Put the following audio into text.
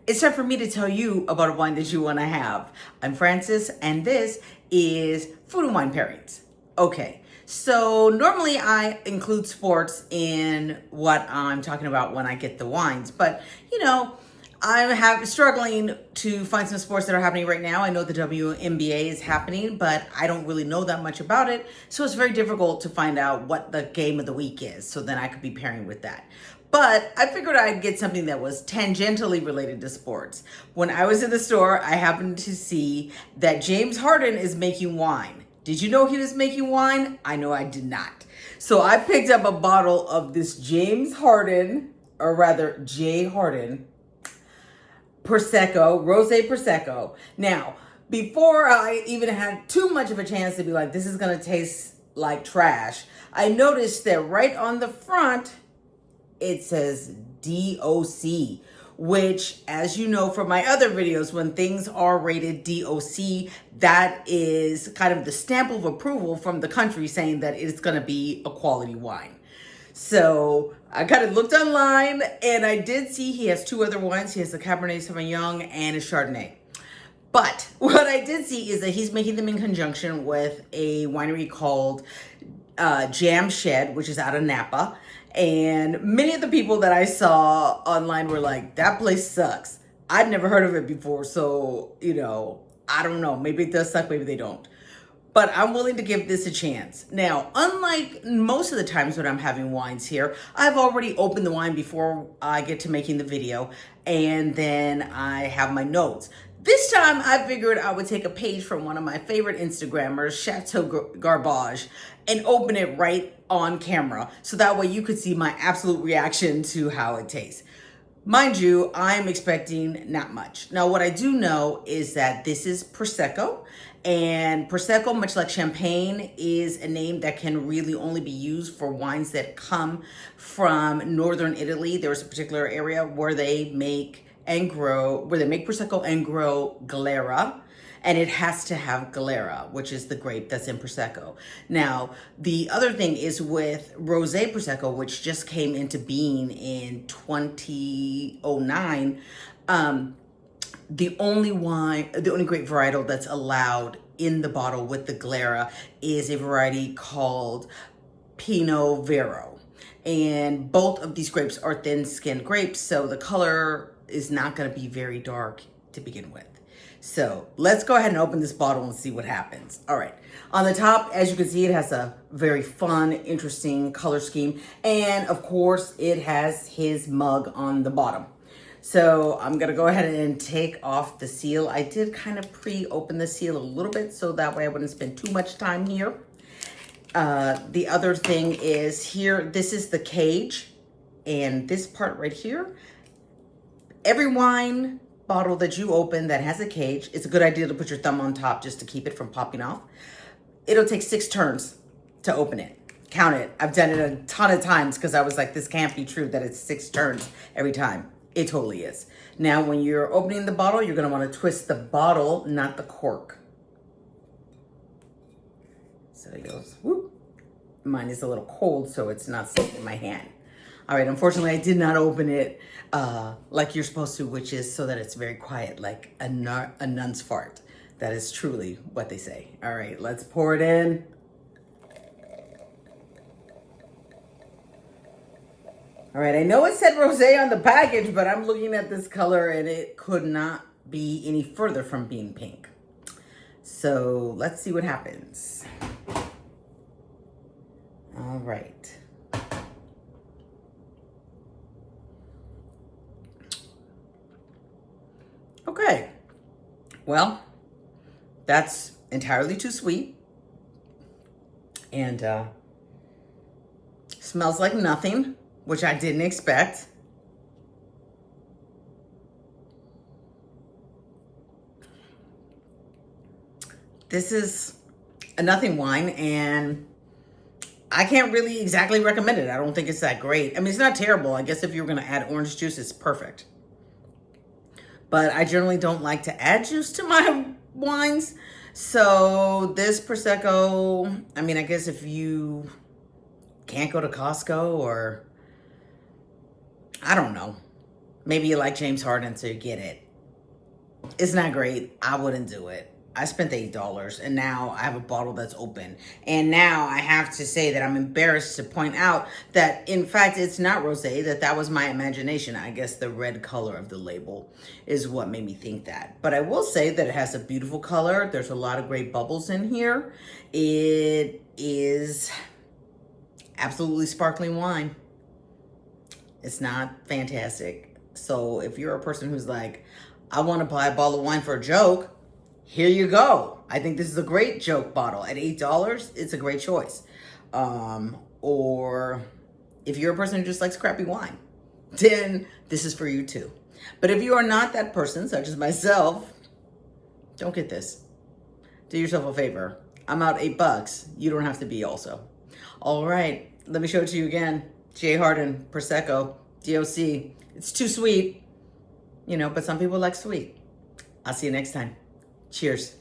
It's time for me to tell you about a wine that you want to have. I'm Frances, and this is Food and Wine Pairings. Okay, so normally I include sports in what I'm talking about when I get the wines, but I'm struggling to find some sports that are happening right now. I know the WNBA is happening, but I don't really know that much about it. So it's very difficult to find out what the game of the week is. So then I could be pairing with that. But I figured I'd get something that was tangentially related to sports. When I was in the store, I happened to see that James Harden is making wine. Did you know he was making wine? I know I did not. So I picked up a bottle of this James Harden, or rather J. Harden, Prosecco, Rosé Prosecco. Now, before I even had too much of a chance to be like, this is going to taste like trash, I noticed that right on the front, it says DOC, which, as you know from my other videos, when things are rated DOC, that is kind of the stamp of approval from the country saying that it's going to be a quality wine. So I kind of looked online and I did see he has two other wines. He has a Cabernet Sauvignon and a Chardonnay. But what I did see is that he's making them in conjunction with a winery called Jam Shed, which is out of Napa. And many of the people that I saw online were like, that place sucks. I'd never heard of it before. So, I don't know. Maybe it does suck. Maybe they don't. But I'm willing to give this a chance. Now, unlike most of the times when I'm having wines here, I've already opened the wine before I get to making the video, and then I have my notes. This time, I figured I would take a page from one of my favorite Instagrammers, Chateau Garbage, and open it right on camera, so that way you could see my absolute reaction to how it tastes. Mind you, I'm expecting not much. Now, what I do know is that this is Prosecco, and Prosecco, much like champagne, is a name that can really only be used for wines that come from northern Italy. There's a particular area where they make Prosecco and grow Glera, and it has to have Glera, which is the grape that's in Prosecco. Now, the other thing is with Rosé Prosecco, which just came into being in 2009, the only grape varietal that's allowed in the bottle with the Glera is a variety called Pinot Vero. And both of these grapes are thin-skinned grapes, so the color is not going to be very dark to begin with. So let's go ahead and open this bottle and see what happens. All right. On the top, as you can see, it has a very fun, interesting color scheme. And of course, it has his mug on the bottom. So I'm going to go ahead and take off the seal. I did kind of pre-open the seal a little bit so that way I wouldn't spend too much time here. The other thing is here, this is the cage. And this part right here, every wine bottle that you open that has a cage, it's a good idea to put your thumb on top just to keep it from popping off. It'll take 6 turns to open it. Count it. I've done it a ton of times because I was like, this can't be true that it's 6 turns every time. It totally is. Now, when you're opening the bottle, you're going to want to twist the bottle, not the cork. So it goes, whoop. Mine is a little cold, so it's not sitting in my hand. All right, unfortunately, I did not open it like you're supposed to, which is so that it's very quiet, like a nun's fart. That is truly what they say. All right, let's pour it in. All right, I know it said rosé on the package, but I'm looking at this color and it could not be any further from being pink. So let's see what happens. All right. Okay, well, that's entirely too sweet and smells like nothing, which I didn't expect. This is a nothing wine, and I can't really exactly recommend it. I don't think it's that great. I mean, it's not terrible. I guess if you were going to add orange juice, it's perfect. But I generally don't like to add juice to my wines. So this Prosecco, I mean, I guess if you can't go to Costco or, I don't know, Maybe you like James Harden, so you get it. It's not great. I wouldn't do it. I spent $8 and now I have a bottle that's open. And now I have to say that I'm embarrassed to point out that in fact it's not rosé, that was my imagination. I guess the red color of the label is what made me think that. But I will say that it has a beautiful color. There's a lot of great bubbles in here. It is absolutely sparkling wine. It's not fantastic. So if you're a person who's like, I want to buy a bottle of wine for a joke, here you go. I think this is a great joke bottle. At $8, it's a great choice. Or if you're a person who just likes crappy wine, then this is for you too. But if you are not that person, such as myself, don't get this. Do yourself a favor. I'm out $8. You don't have to be also. All right, let me show it to you again. J. Harden, Prosecco, DOC. It's too sweet, but some people like sweet. I'll see you next time. Cheers.